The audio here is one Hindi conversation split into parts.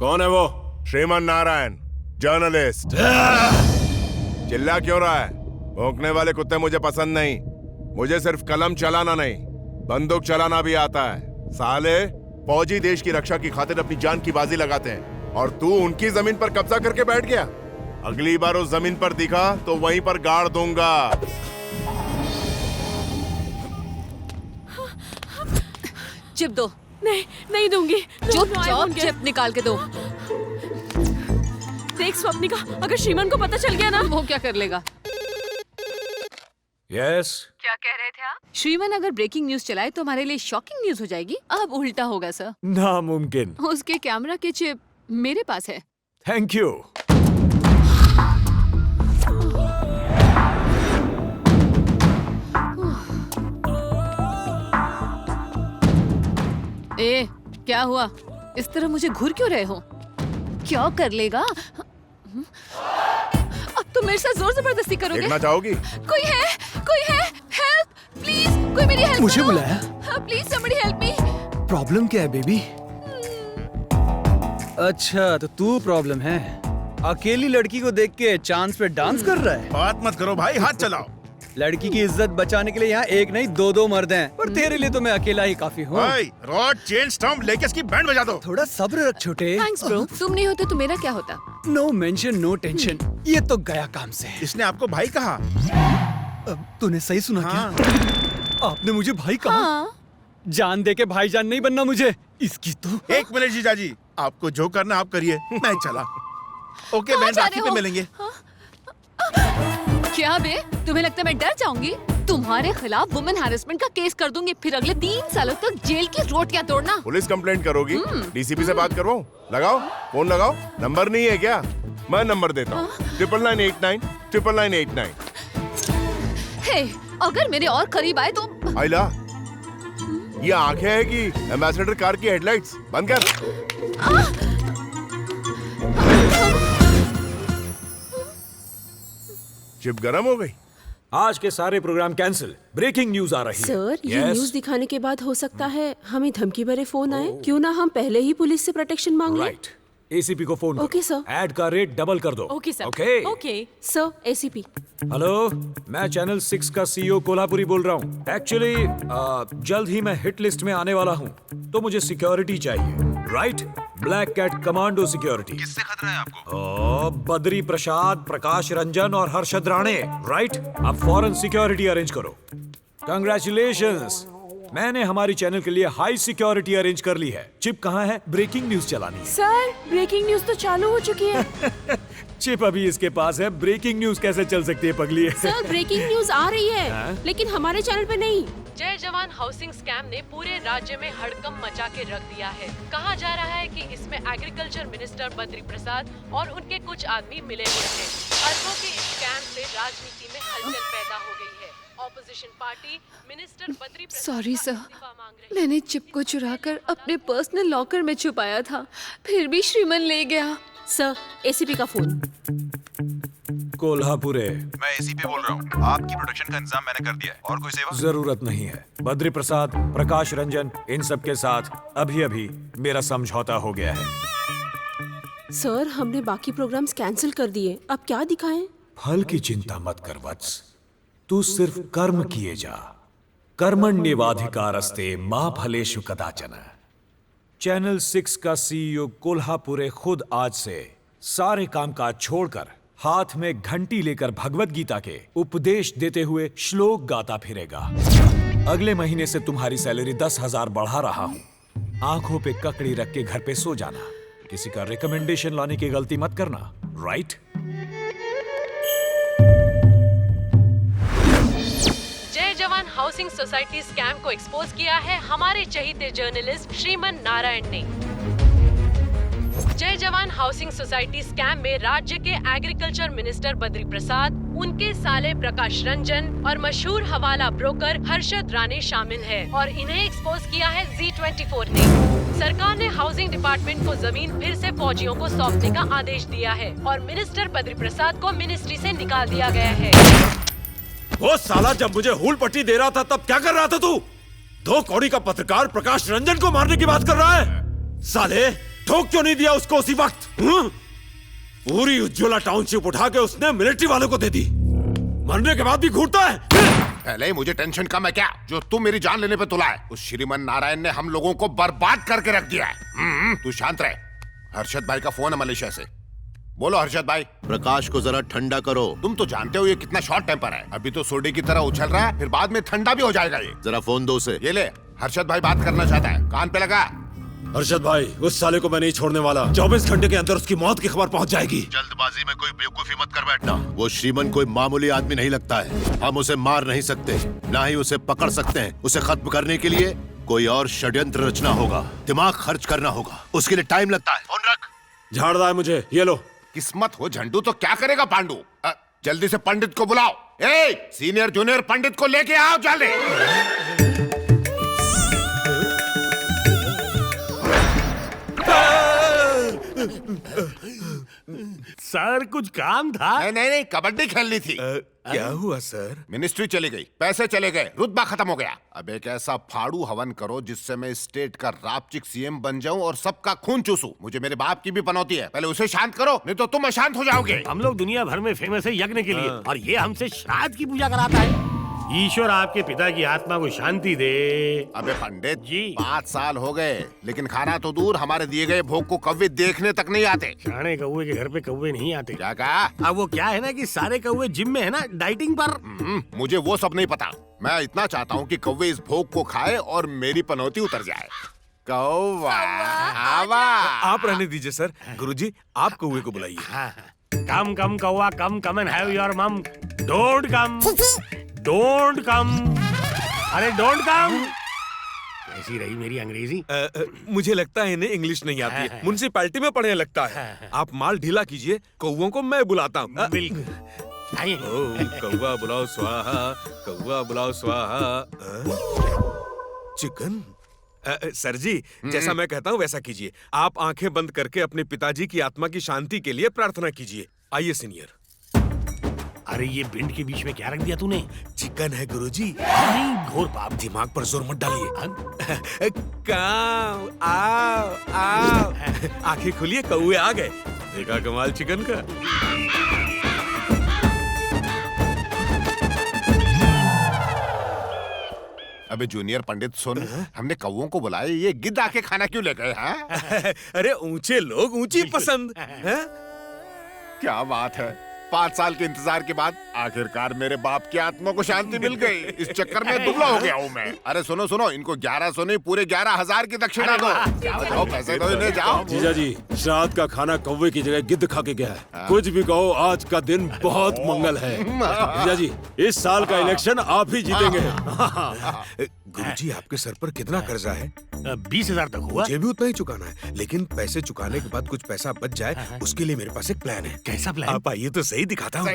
कौन है वो? श्रीमान नारायण, जर्नलिस्ट। चिल्ला क्यों रहा है? भौंकने वाले कुत्ते मुझे पसंद नहीं। मुझे सिर्फ कलम चलाना नहीं, बंदूक चलाना भी आता है। साले फौजी देश की रक्षा की खातिर अपनी जान की बाजी लगाते हैं और तू उनकी जमीन पर कब्जा करके बैठ गया। अगली बार उस जमीन पर दिखा तो वहीं पर गाड़ दूंगा। चिप दो। नहीं, नहीं दूंगी। चुपचाप चिप निकाल के दो। देख स्वप्निका, अगर श्रीमान को पता चल गया ना, वो क्या कर लेगा? यस। क्या कह रहे थे आप? श्रीमान अगर ब्रेकिंग न्यूज चलाए तो हमारे लिए शॉकिंग न्यूज हो जाएगी। अब उल्टा होगा सर। नामुमकिन। उसके कैमरा के चिप मेरे पास है। Thank you. ए, क्या हुआ? इस तरह मुझे घूर क्यों रहे हो? क्या कर लेगा? अब तुम मेरे साथ जोर जबरदस्ती करोगे? देखना चाहोगी? कोई है? कोई है? हेल्प प्लीज, कोई मेरी हेल्प मुझे करो। बुलाया? Please somebody help me. Problem क्या है बेबी? अच्छा तो तू प्रॉब्लम है। अकेली लड़की को देख के चांद पे डांस कर रहा है। बात मत करो भाई, हाथ चलाओ। लड़की की इज्जत बचाने के लिए यहाँ एक नहीं दो मर्द हैं, पर तेरे लिए तो मैं अकेला ही काफी हूँ। रॉड, चेन, स्टंप लेके इसकी बैंड बजा दो। थोड़ा सब्र रख छोटे। Thanks bro. तुम नहीं होते तो मेरा क्या होता? No mention no tension. ये तो गया काम से। इसने आपको भाई कहा? तूने सही सुना क्या? आपने मुझे भाई कहा? हाँ। जान दे के भाईजान नहीं बनना मुझे। इसकी तो। एक मिनट जीजाजी, आपको जो करना आप करिए, मैं चला। ओके बहन, राखी पे मिलेंगे। क्या बे, तुम्हें लगता है मैं डर जाऊंगी? तुम्हारे खिलाफ वुमेन हैरेसमेंट का केस कर दूंगी, फिर अगले 3 सालों तक जेल की रोटियां तोड़ना। पुलिस कंप्लेंट करोगी? डीसीपी से बात करवाऊं? लगाओ फोन, लगाओ। नंबर नहीं है क्या? मैं नंबर देता हूँ, 9989 9989। हे, अगर मेरे और करीब आए तो। आइला, ये आंखें है कि एम्बेसडर कार की हेडलाइट्स? बंद कर। चिप गरम हो गई। आज के सारे प्रोग्राम कैंसिल। ब्रेकिंग न्यूज आ रही है। सर ये Yes? न्यूज दिखाने के बाद हो सकता है हमें धमकी भरे फोन आए। क्यों ना हम पहले ही पुलिस से प्रोटेक्शन मांग लें? राइट। एसीपी को फोन करो। Okay, sir. एड का रेट डबल कर दो। Okay sir. Okay. Okay sir. ACP. Hello, मैं चैनल 6 का सीईओ कोल्हापुरी बोल रहा हूँ। एक्चुअली जल्द ही मैं हिट लिस्ट में आने वाला हूँ, तो मुझे सिक्योरिटी चाहिए। Right? Black cat commando security. किससे खतरा है आपको? बद्री प्रसाद, प्रकाश रंजन और हर्षद राणे। राइट? अब फॉरेन सिक्योरिटी अरेंज करो। कंग्रेचुलेशंस, मैंने हमारी चैनल के लिए हाई सिक्योरिटी अरेंज कर ली है। चिप कहाँ है? ब्रेकिंग न्यूज चलानी है। सर ब्रेकिंग न्यूज तो चालू हो चुकी है। चिप अभी इसके पास है, ब्रेकिंग न्यूज कैसे चल सकती है पगली? सर ब्रेकिंग न्यूज आ रही है, लेकिन हमारे चैनल पे नहीं। जय जवान हाउसिंग स्कैम ने पूरे राज्य में हड़कंप मचा के रख दिया है। कहा जा रहा है कि इसमें एग्रीकल्चर मिनिस्टर बद्री प्रसाद और उनके कुछ आदमी मिले हुए हैं। अरबों के इस स्कैम से राजनीति में हलचल पैदा हो गई है। Opposition party minister Badri Prasad sorry का सर, इस्तीफा मांग रही है। मैंने चिप को चुराकर अपने पर्सनल लॉकर में छुपाया था, फिर भी श्रीमान ले गया। सर एसीपी का फोन। कोल्हापुरे। मैं एसीपी बोल रहा हूँ। आपकी प्रोटेक्शन का इंतजाम मैंने कर दिया है। और कोई सेवा? जरूरत नहीं है। बद्री प्रसाद, प्रकाश रंजन, इन सब के साथ अभी अभी मेरा समझौता हो गया है। सर हमने बाकी प्रोग्राम्स कैंसिल कर दिए, अब क्या दिखाएं? फल की चिंता मत कर वत्स, तू सिर्फ कर्म किए जा। कर्मण्येवाधिकारस्ते मा फलेषु कदाचन। चैनल 6 का सीईओ कोल्हापुरे खुद आज से सारे कामकाज छोड़कर हाथ में घंटी लेकर भगवत गीता के उपदेश देते हुए श्लोक गाता फिरेगा। अगले महीने से तुम्हारी सैलरी 10,000 बढ़ा रहा हूं। आंखों पे ककड़ी रख के घर पे सो जाना। किसी का रिकमेंडेशन लाने की गलती मत करना। राइट? जय जवान हाउसिंग सोसाइटी स्कैम को एक्सपोज किया है हमारे चहीते जर्नलिस्ट श्रीमान नारायण ने। जय जवान हाउसिंग सोसाइटी स्कैम में राज्य के एग्रीकल्चर मिनिस्टर बद्री प्रसाद, उनके साले प्रकाश रंजन और मशहूर हवाला ब्रोकर हर्षद राणे शामिल है और इन्हें एक्सपोज किया है Z24 ने। सरकार ने हाउसिंग डिपार्टमेंट को जमीन फिर से फौजियों को सौंपने का आदेश दिया है और मिनिस्टर बद्री प्रसाद को मिनिस्ट्री से निकाल दिया गया है। वो साला जब मुझे हूल पट्टी दे रहा था तब क्या कर रहा था तू? 2 कौड़ी का पत्रकार प्रकाश रंजन को मारने की बात कर रहा है? साले ठोक क्यों नहीं दिया उसको उसी वक्त? पूरी उज्ज्वला टाउनशिप उठा के उसने मिलिट्री वालों को दे दी, मरने के बाद भी घूरता है। पहले ही मुझे टेंशन कम है क्या, जो तू मेरी जान लेने पे तुला है? उस श्रीमन नारायण ने हम लोगों को बर्बाद करके रख दिया है। तू शांत रहे। हर्षद भाई का फोन है मलेशिया से। बोलो हर्षद भाई। प्रकाश को जरा ठंडा करो। तुम तो जानते हो ये कितना शॉर्ट टेम्पर है। अभी तो सोडे की तरह उछल रहा है, फिर बाद में ठंडा भी हो जाएगा ये। जरा फोन दो उसे। ये ले, हर्षद भाई बात करना चाहता है, कान पे लगा। हर्षद भाई, उस साले को मैं नहीं छोड़ने वाला। 24 घंटे के अंदर उसकी मौत की खबर पहुंच जाएगी। जल्दबाजी में कोई बेवकूफी मत कर बैठना। वो श्रीमन कोई मामूली आदमी नहीं लगता है। हम उसे मार नहीं सकते, ना ही उसे पकड़ सकते हैं। उसे खत्म करने के लिए कोई और षड्यंत्र रचना होगा, दिमाग खर्च करना होगा। उसके लिए टाइम लगता है। फोन रख। झाड़ रहा है मुझे, ये लो। किस्मत हो झंडू तो क्या करेगा पांडु। जल्दी से पंडित को बुलाओ। सीनियर जूनियर पंडित को लेके आओ जल्दी। सर कुछ काम था? नहीं, कबड्डी खेलनी थी। क्या हुआ सर? मिनिस्ट्री चली गई, पैसे चले गए, रुतबा खत्म हो गया। अब एक ऐसा फाड़ू हवन करो जिससे मैं स्टेट का रापचिक सीएम बन जाऊं और सबका खून चूसूं। मुझे मेरे बाप की भी पनौती है, पहले उसे शांत करो, नहीं तो तुम अशांत हो जाओगे। हम लोग दुनिया भर में फेमस है यज्ञ के लिए, और ये हमसे श्राद्ध की पूजा कराता है। ईश्वर आपके पिता की आत्मा को शांति दे। अबे पंडित जी, 5 साल हो गए, लेकिन खाना तो दूर, हमारे दिए गए भोग को कौवे देखने तक नहीं आते। शाणे कौवे के घर पे कौवे नहीं आते। क्या कहा? अब वो क्या है ना कि सारे कौवे जिम में है ना, डाइटिंग पर। मुझे वो सब नहीं पता। मैं इतना चाहता हूँ कि कौवे इस भोग को खाए और मेरी पनौती उतर जाए। कौवा आवा। आप रहने दीजिए सर। गुरुजी, आप कौवे को बुलाइए। कम कम कौवा कम एंड हैव योर मम। Don't come. अरे डोंट कम। कैसी रही मेरी अंग्रेजी? मुझे लगता है इन्हें इंग्लिश नहीं आती है। म्युनिसिपैलिटी में पढ़ने लगता है। आप माल ढीला कीजिए, कौवों को मैं बुलाता हूँ। बिल्कुल। आइए। कौवा बुलाओ स्वाहा, कौवा बुलाओ स्वाहा। चिकन? सर जी, जैसा मैं कहता हूँ वैसा कीजिए। आप आंखें बंद करके अपने पिताजी की आत्मा की शांति के लिए प्रार्थना कीजिए। आइए सीनियर। अरे ये भिंड के बीच में क्या रख दिया तूने? चिकन है गुरुजी। नहीं, घोर पाप। दिमाग पर जोर मत डालिए। काम आओ आओ। आंखें खुलिए, कौवे आ गए। देखा कमाल चिकन का। अबे जूनियर पंडित सुन, हमने कौवों को बुलाया, ये गिद्ध आके खाना क्यों ले गए? हाँ? अरे ऊंचे लोग ऊंची पसंद है? क्या बात है, 5 साल के इंतजार के बाद आखिरकार मेरे बाप की आत्मा को शांति मिल गई। इस चक्कर में दुबला हो गया हूँ मैं। अरे सुनो, इनको 1100 नहीं, पूरे 11,000 की दक्षिणा दो। जाओ, पैसे दो इन्हें, जाओ। जीजा जी, श्राद्ध का खाना कौवे की जगह गिद्ध खा के गया है। कुछ भी कहो, आज का दिन बहुत मंगल है। जीजा जी, इस साल का इलेक्शन आप ही जीतेंगे। गुरुजी, आपके सर पर कितना कर्जा है? 20,000 तक हुआ। मुझे भी उतना ही चुकाना है, लेकिन पैसे चुकाने के बाद कुछ पैसा बच जाए, उसके लिए मेरे पास एक प्लान है। कैसा प्लान? आप आइए तो सही दिखाता हूँ।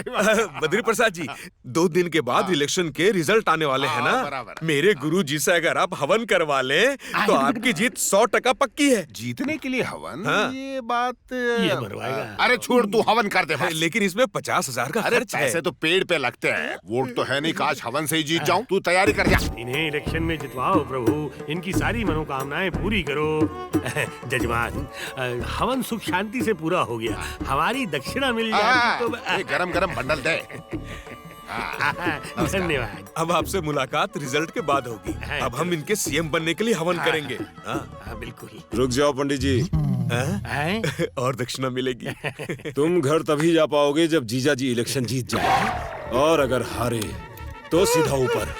बद्री प्रसाद जी, 2 दिन के बाद इलेक्शन के रिजल्ट आने वाले हैं ना। मेरे गुरुजी से अगर आप हवन करवा लें तो आपकी जीत 100% पक्की है। जीतने के लिए हवन? हाँ। ये बात ये मरवाएगा। अरे छोड़, तू हवन कर दे बस। लेकिन इसमें 50,000 का अरे खर्च है। पैसे तो पेड़ पे लगते हैं, वोट तो है नहीं, काश हवन से ही जीत जाऊं। तू तैयारी कर जा। इन्हें इलेक्शन में जितवाओ प्रभु, इनकी सारी मनोकामनाएं पूरी करो। जजमान, हवन सुख शांति से पूरा हो गया, हमारी दक्षिणा मिल जाएगी तो। गरम गरम बंडल दे। धन्यवाद। अब आपसे मुलाकात रिजल्ट के बाद होगी। अब हम इनके सीएम बनने के लिए हवन करेंगे। बिल्कुल। रुक जाओ पंडित जी। और दक्षिणा मिलेगी। तुम घर तभी जा पाओगे जब जीजा जी इलेक्शन जीत जाए, और अगर हारे तो सीधा ऊपर।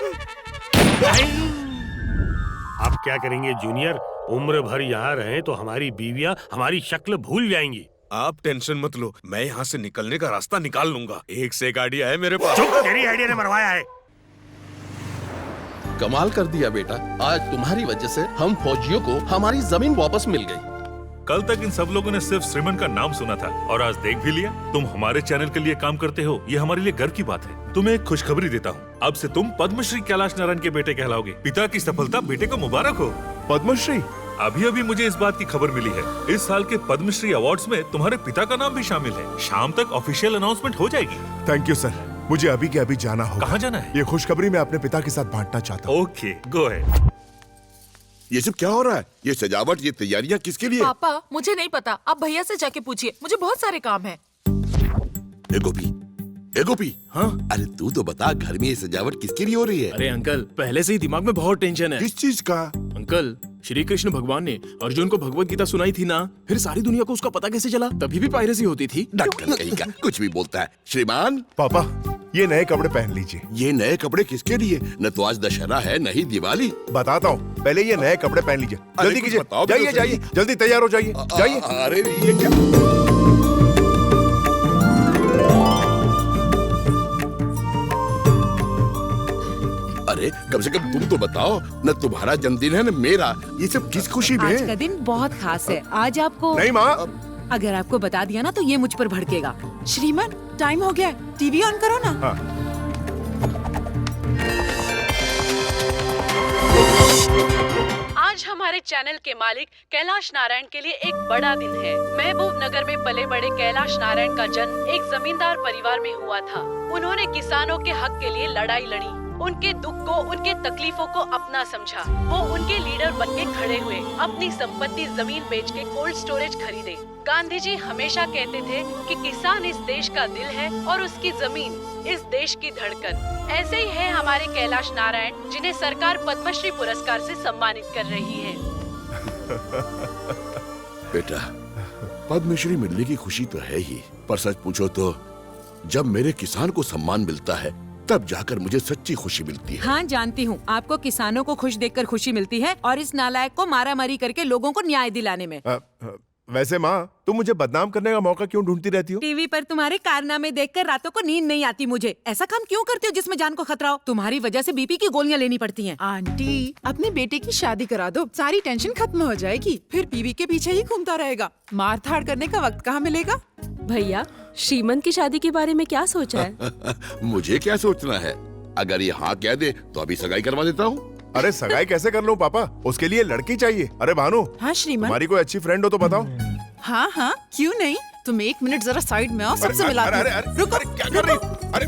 अब क्या करेंगे जूनियर? उम्र भर यहाँ रहे तो हमारी बीवियाँ हमारी शक्ल भूल जाएंगी। आप टेंशन मत लो, मैं यहाँ से निकलने का रास्ता निकाल लूंगा। एक से एक आइडिया है मेरे पास। चुप, तेरी आइडिया ने मरवाया है। कमाल कर दिया बेटा, आज तुम्हारी वजह से हम फौजियों को हमारी जमीन वापस मिल गई। कल तक इन सब लोगों ने सिर्फ श्रीमन का नाम सुना था, और आज देख भी लिया। तुम हमारे चैनल के लिए काम करते हो, ये हमारे लिए गर्व की बात है। तुम्हें एक खुशखबरी देता हूँ, अब से तुम पद्मश्री कैलाश नारायण के बेटे कहलाओगे। पिता की सफलता बेटे को मुबारक हो। पद्मश्री? अभी मुझे इस बात की खबर मिली है, इस साल के पद्मश्री अवार्ड्स में तुम्हारे पिता का नाम भी शामिल है। शाम तक ऑफिशियल अनाउंसमेंट हो जाएगी। थैंक यू सर, मुझे अभी के अभी जाना होगा। कहाँ जाना है? ये खुशखबरी मैं अपने पिता के साथ बांटना चाहता हूँ। Okay, go ahead. ये सब क्या हो रहा है? ये सजावट, ये तैयारियां किसके लिए? पापा मुझे नहीं पता, आप भैया से जाके पूछिए, मुझे बहुत सारे काम है। ए गोपी, हाँ? अरे तू तो बता, घर में ये सजावट किसके लिए हो रही है? अरे अंकल, पहले से ही दिमाग में बहुत टेंशन है। किस चीज का? अंकल, श्री कृष्ण भगवान ने अर्जुन को भगवत गीता सुनाई थी ना, फिर सारी दुनिया को उसका पता कैसे चला? तभी भी पायरेसी होती थी। डॉक्टर कहीं का कुछ भी बोलता है। श्रीमान पापा, ये नए कपड़े पहन लीजिए। ये नए कपड़े किसके लिए? न तो आज दशहरा है, न ही दिवाली। बताता हूँ, पहले ये नए कपड़े पहन लीजिए। जल्दी कीजिए, बताओ, जाइए जाइए, जल्दी तैयार हो जाइए, जाइए। अरे ये क्या? अरे कम से कम तुम तो बताओ, न तुम्हारा जन्मदिन है न मेरा, ये सब किस खुशी में? आज का दिन बहुत खास है। आज आपको नहीं माँ, अगर आपको बता दिया ना तो ये मुझ पर भड़केगा। श्रीमान टाइम हो गया है, टीवी ऑन करो ना। हाँ। आज हमारे चैनल के मालिक कैलाश नारायण के लिए एक बड़ा दिन है। महबूब नगर में पले बड़े कैलाश नारायण का जन्म एक जमींदार परिवार में हुआ था। उन्होंने किसानों के हक के लिए लड़ाई लड़ी, उनके दुख को, उनके तकलीफों को अपना समझा। वो उनके लीडर बनके खड़े हुए, अपनी संपत्ति जमीन बेच के कोल्ड स्टोरेज खरीदे। गांधी जी हमेशा कहते थे कि किसान इस देश का दिल है और उसकी जमीन इस देश की धड़कन। ऐसे ही है हमारे कैलाश नारायण, जिन्हें सरकार पद्मश्री पुरस्कार से सम्मानित कर रही है। बेटा, पद्मश्री मिलने की खुशी तो है ही, पर सच पूछो तो जब मेरे किसान को सम्मान मिलता है तब जाकर मुझे सच्ची खुशी मिलती है। हाँ जानती हूँ, आपको किसानों को खुश देखकर खुशी मिलती है और इस नालायक को मारामारी करके लोगों को न्याय दिलाने में। वैसे माँ, तुम मुझे बदनाम करने का मौका क्यों ढूंढती रहती हो? टीवी पर तुम्हारे कारनामे देखकर रातों को नींद नहीं आती मुझे। ऐसा काम क्यों करती हो जिसमें जान को खतरा हो? तुम्हारी वजह से बीपी की गोलियां लेनी पड़ती हैं। आंटी, अपने बेटे की शादी करा दो, सारी टेंशन खत्म हो जाएगी। फिर बीवी के पीछे ही घूमता रहेगा, मार धाड़ करने का वक्त कहाँ मिलेगा? भैया, श्रीमन की शादी के बारे में क्या सोचा है? मुझे क्या सोचना है? अगर ये हाँ कह दे तो अभी सगाई करवा देता हूँ। अरे सगाई कैसे कर लूं पापा? उसके लिए लड़की चाहिए। अरे भानु, हाँ श्रीमान, हमारी कोई अच्छी फ्रेंड हो तो बताओ। हाँ हाँ, क्यों नहीं। तुम एक मिनट जरा साइड में आओ, सबसे मिला दो। रुको, क्या कर रही हो? अरे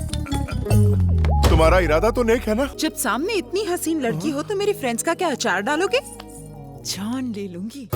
तुम्हारा इरादा तो नेक है ना? जब सामने इतनी हसीन लड़की हो तो मेरी फ्रेंड्स का क्या अचार डालोगे? जान ले लूंगी।